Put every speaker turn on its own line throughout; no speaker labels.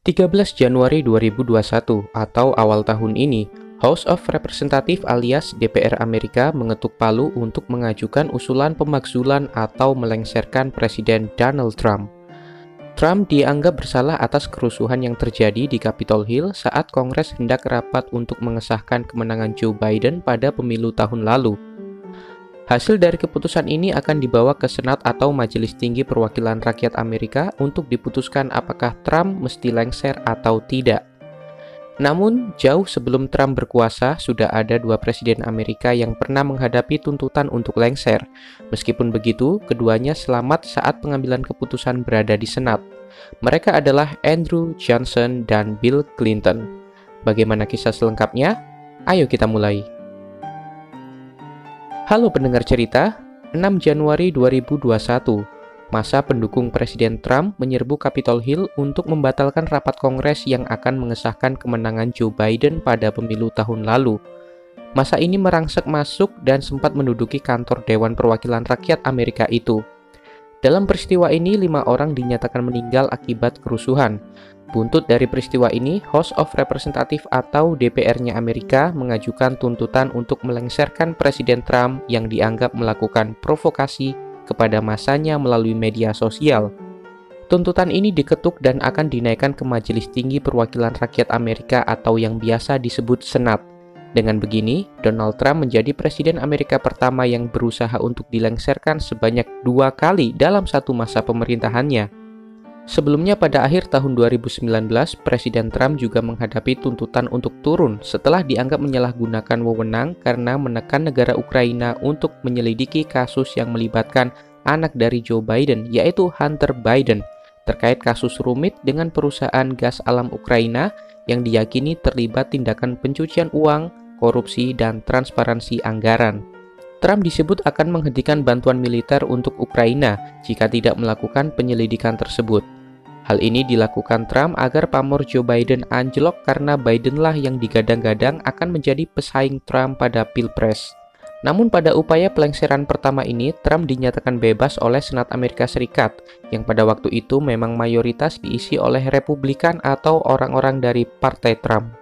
13 Januari 2021 atau awal tahun ini, House of Representatives alias DPR Amerika mengetuk palu untuk mengajukan usulan pemakzulan atau melengsarkan Presiden Donald Trump. Trump dianggap bersalah atas kerusuhan yang terjadi di Capitol Hill saat Kongres hendak rapat untuk mengesahkan kemenangan Joe Biden pada pemilu tahun lalu. Hasil dari keputusan ini akan dibawa ke Senat atau Majelis Tinggi Perwakilan Rakyat Amerika untuk diputuskan apakah Trump mesti lengser atau tidak. Namun, jauh sebelum Trump berkuasa, sudah ada dua presiden Amerika yang pernah menghadapi tuntutan untuk lengser. Meskipun begitu, keduanya selamat saat pengambilan keputusan berada di Senat. Mereka adalah Andrew Johnson dan Bill Clinton. Bagaimana kisah selengkapnya? Ayo kita mulai. Halo pendengar cerita, 6 Januari 2021, masa pendukung Presiden Trump menyerbu Capitol Hill untuk membatalkan rapat Kongres yang akan mengesahkan kemenangan Joe Biden pada pemilu tahun lalu. Masa ini merangsek masuk dan sempat menduduki kantor Dewan Perwakilan Rakyat Amerika itu. Dalam peristiwa ini, 5 orang dinyatakan meninggal akibat kerusuhan. Buntut dari peristiwa ini, House of Representatives atau DPR-nya Amerika mengajukan tuntutan untuk melengsarkan Presiden Trump yang dianggap melakukan provokasi kepada masanya melalui media sosial. Tuntutan ini diketuk dan akan dinaikkan ke Majelis Tinggi Perwakilan Rakyat Amerika atau yang biasa disebut Senat. Dengan begini, Donald Trump menjadi Presiden Amerika pertama yang berusaha untuk dilengserkan sebanyak 2 kali dalam satu masa pemerintahannya. Sebelumnya pada akhir tahun 2019, Presiden Trump juga menghadapi tuntutan untuk turun setelah dianggap menyalahgunakan wewenang karena menekan negara Ukraina untuk menyelidiki kasus yang melibatkan anak dari Joe Biden, yaitu Hunter Biden, terkait kasus rumit dengan perusahaan gas alam Ukraina yang diyakini terlibat tindakan pencucian uang, korupsi, dan transparansi anggaran. Trump disebut akan menghentikan bantuan militer untuk Ukraina jika tidak melakukan penyelidikan tersebut. Hal ini dilakukan Trump agar pamor Joe Biden anjlok karena Bidenlah yang digadang-gadang akan menjadi pesaing Trump pada Pilpres. Namun pada upaya pelengseran pertama ini, Trump dinyatakan bebas oleh Senat Amerika Serikat, yang pada waktu itu memang mayoritas diisi oleh Republikan atau orang-orang dari Partai Trump.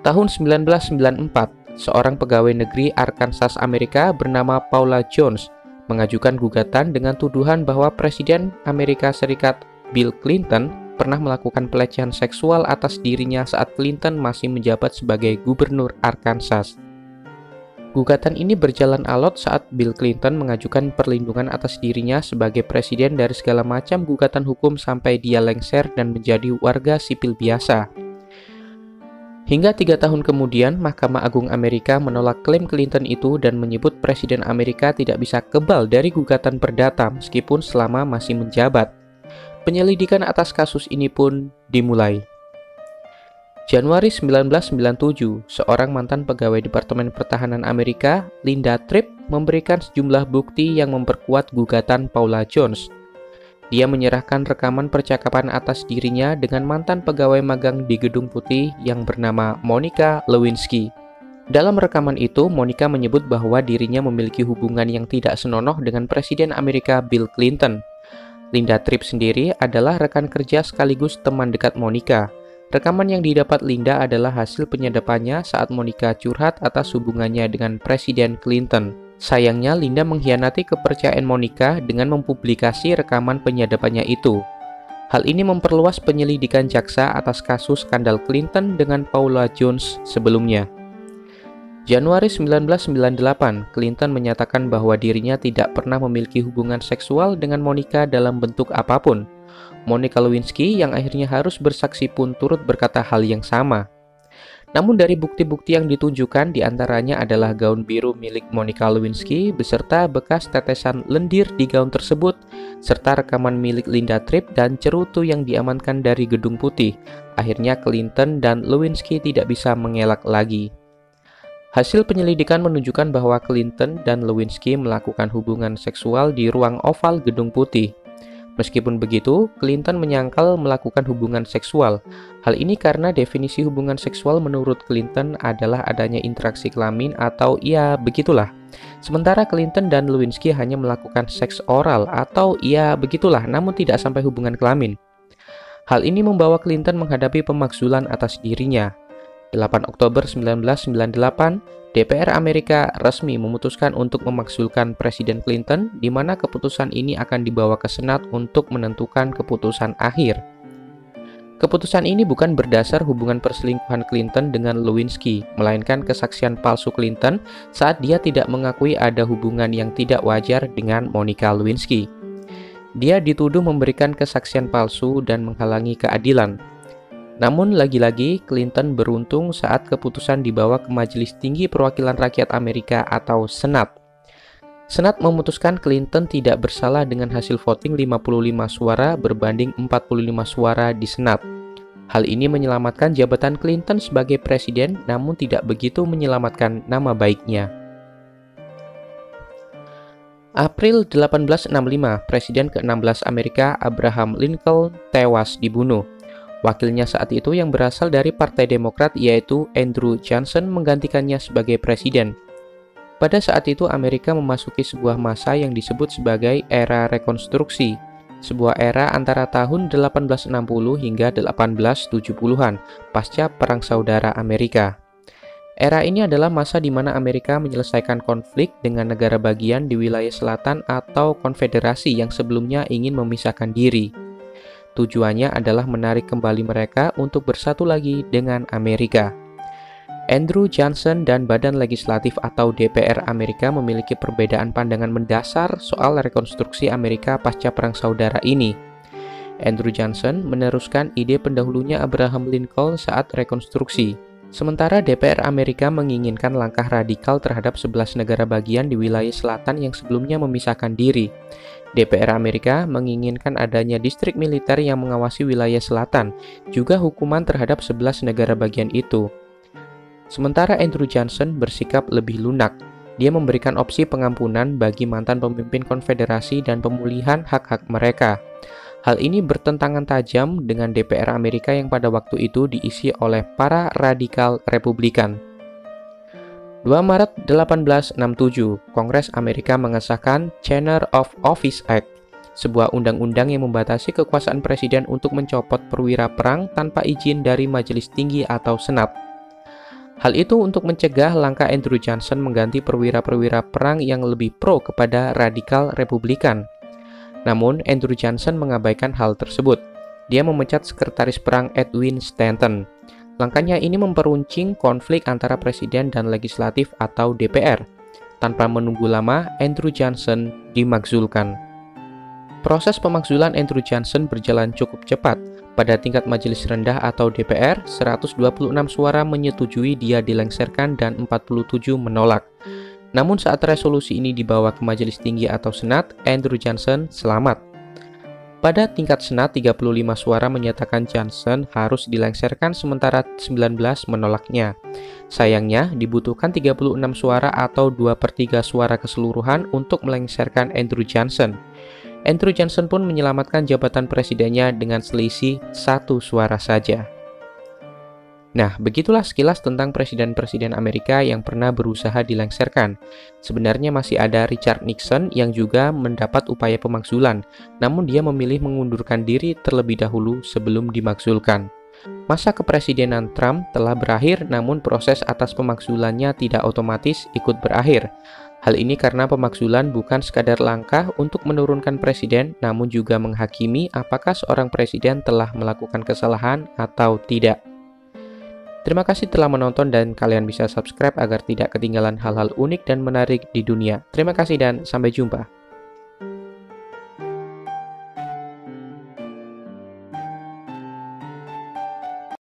Tahun 1994, seorang pegawai negeri Arkansas Amerika bernama Paula Jones mengajukan gugatan dengan tuduhan bahwa Presiden Amerika Serikat Bill Clinton pernah melakukan pelecehan seksual atas dirinya saat Clinton masih menjabat sebagai gubernur Arkansas. Gugatan ini berjalan alot saat Bill Clinton mengajukan perlindungan atas dirinya sebagai presiden dari segala macam gugatan hukum sampai dia lengser dan menjadi warga sipil biasa. Hingga 3 tahun kemudian, Mahkamah Agung Amerika menolak klaim Clinton itu dan menyebut Presiden Amerika tidak bisa kebal dari gugatan perdata meskipun selama masih menjabat. Penyelidikan atas kasus ini pun dimulai. Januari 1997, seorang mantan pegawai Departemen Pertahanan Amerika, Linda Tripp, memberikan sejumlah bukti yang memperkuat gugatan Paula Jones. Dia menyerahkan rekaman percakapan atas dirinya dengan mantan pegawai magang di Gedung Putih yang bernama Monica Lewinsky. Dalam rekaman itu, Monica menyebut bahwa dirinya memiliki hubungan yang tidak senonoh dengan Presiden Amerika Bill Clinton. Linda Tripp sendiri adalah rekan kerja sekaligus teman dekat Monica. Rekaman yang didapat Linda adalah hasil penyadapannya saat Monica curhat atas hubungannya dengan Presiden Clinton. Sayangnya, Linda mengkhianati kepercayaan Monica dengan mempublikasi rekaman penyadapannya itu. Hal ini memperluas penyelidikan jaksa atas kasus skandal Clinton dengan Paula Jones sebelumnya. Januari 1998, Clinton menyatakan bahwa dirinya tidak pernah memiliki hubungan seksual dengan Monica dalam bentuk apapun. Monica Lewinsky yang akhirnya harus bersaksi pun turut berkata hal yang sama. Namun dari bukti-bukti yang ditunjukkan diantaranya adalah gaun biru milik Monica Lewinsky beserta bekas tetesan lendir di gaun tersebut, serta rekaman milik Linda Tripp dan cerutu yang diamankan dari Gedung Putih. Akhirnya Clinton dan Lewinsky tidak bisa mengelak lagi. Hasil penyelidikan menunjukkan bahwa Clinton dan Lewinsky melakukan hubungan seksual di ruang oval Gedung Putih. Meskipun begitu, Clinton menyangkal melakukan hubungan seksual. Hal ini karena definisi hubungan seksual menurut Clinton adalah adanya interaksi kelamin atau ya begitulah. Sementara Clinton dan Lewinsky hanya melakukan seks oral atau ya begitulah namun tidak sampai hubungan kelamin. Hal ini membawa Clinton menghadapi pemakzulan atas dirinya. 8 Oktober 1998, DPR Amerika resmi memutuskan untuk memakzulkan Presiden Clinton, di mana keputusan ini akan dibawa ke Senat untuk menentukan keputusan akhir. Keputusan ini bukan berdasar hubungan perselingkuhan Clinton dengan Lewinsky, melainkan kesaksian palsu Clinton saat dia tidak mengakui ada hubungan yang tidak wajar dengan Monica Lewinsky. Dia dituduh memberikan kesaksian palsu dan menghalangi keadilan. Namun lagi-lagi Clinton beruntung saat keputusan dibawa ke Majelis Tinggi Perwakilan Rakyat Amerika atau Senat. Senat memutuskan Clinton tidak bersalah dengan hasil voting 55 suara berbanding 45 suara di Senat. Hal ini menyelamatkan jabatan Clinton sebagai presiden, namun tidak begitu menyelamatkan nama baiknya. April 1865, Presiden ke-16 Amerika Abraham Lincoln tewas dibunuh. Wakilnya saat itu yang berasal dari Partai Demokrat yaitu Andrew Johnson menggantikannya sebagai presiden. Pada saat itu Amerika memasuki sebuah masa yang disebut sebagai era rekonstruksi, sebuah era antara tahun 1860 hingga 1870-an pasca Perang Saudara Amerika. Era ini adalah masa di mana Amerika menyelesaikan konflik dengan negara bagian di wilayah selatan atau konfederasi yang sebelumnya ingin memisahkan diri. Tujuannya adalah menarik kembali mereka untuk bersatu lagi dengan Amerika. Andrew Johnson dan Badan Legislatif atau DPR Amerika memiliki perbedaan pandangan mendasar soal rekonstruksi Amerika pasca Perang Saudara ini. Andrew Johnson meneruskan ide pendahulunya Abraham Lincoln saat rekonstruksi. Sementara DPR Amerika menginginkan langkah radikal terhadap 11 negara bagian di wilayah selatan yang sebelumnya memisahkan diri. DPR Amerika menginginkan adanya distrik militer yang mengawasi wilayah selatan, juga hukuman terhadap 11 negara bagian itu. Sementara Andrew Johnson bersikap lebih lunak. Dia memberikan opsi pengampunan bagi mantan pemimpin konfederasi dan pemulihan hak-hak mereka. Hal ini bertentangan tajam dengan DPR Amerika yang pada waktu itu diisi oleh para radikal Republikan. 2 Maret 1867, Kongres Amerika mengesahkan Change of Office Act, sebuah undang-undang yang membatasi kekuasaan presiden untuk mencopot perwira perang tanpa izin dari Majelis Tinggi atau Senat. Hal itu untuk mencegah langkah Andrew Johnson mengganti perwira-perwira perang yang lebih pro kepada radikal Republikan. Namun, Andrew Johnson mengabaikan hal tersebut. Dia memecat sekretaris perang Edwin Stanton. Langkahnya ini memperuncing konflik antara presiden dan legislatif atau DPR. Tanpa menunggu lama, Andrew Johnson dimakzulkan. Proses pemakzulan Andrew Johnson berjalan cukup cepat. Pada tingkat majelis rendah atau DPR, 126 suara menyetujui dia dilengsarkan dan 47 menolak. Namun saat resolusi ini dibawa ke Majelis Tinggi atau Senat, Andrew Johnson selamat. Pada tingkat Senat, 35 suara menyatakan Johnson harus dilengsarkan sementara 19 menolaknya. Sayangnya, dibutuhkan 36 suara atau 2/3 suara keseluruhan untuk melengsarkan Andrew Johnson. Andrew Johnson pun menyelamatkan jabatan presidennya dengan selisih 1 suara saja. Nah, begitulah sekilas tentang presiden-presiden Amerika yang pernah berusaha dilengsarkan. Sebenarnya masih ada Richard Nixon yang juga mendapat upaya pemakzulan, namun dia memilih mengundurkan diri terlebih dahulu sebelum dimakzulkan. Masa kepresidenan Trump telah berakhir, namun proses atas pemakzulannya tidak otomatis ikut berakhir. Hal ini karena pemakzulan bukan sekadar langkah untuk menurunkan presiden, namun juga menghakimi apakah seorang presiden telah melakukan kesalahan atau tidak. Terima kasih telah menonton dan kalian bisa subscribe agar tidak ketinggalan hal-hal unik dan menarik di dunia. Terima kasih dan sampai jumpa.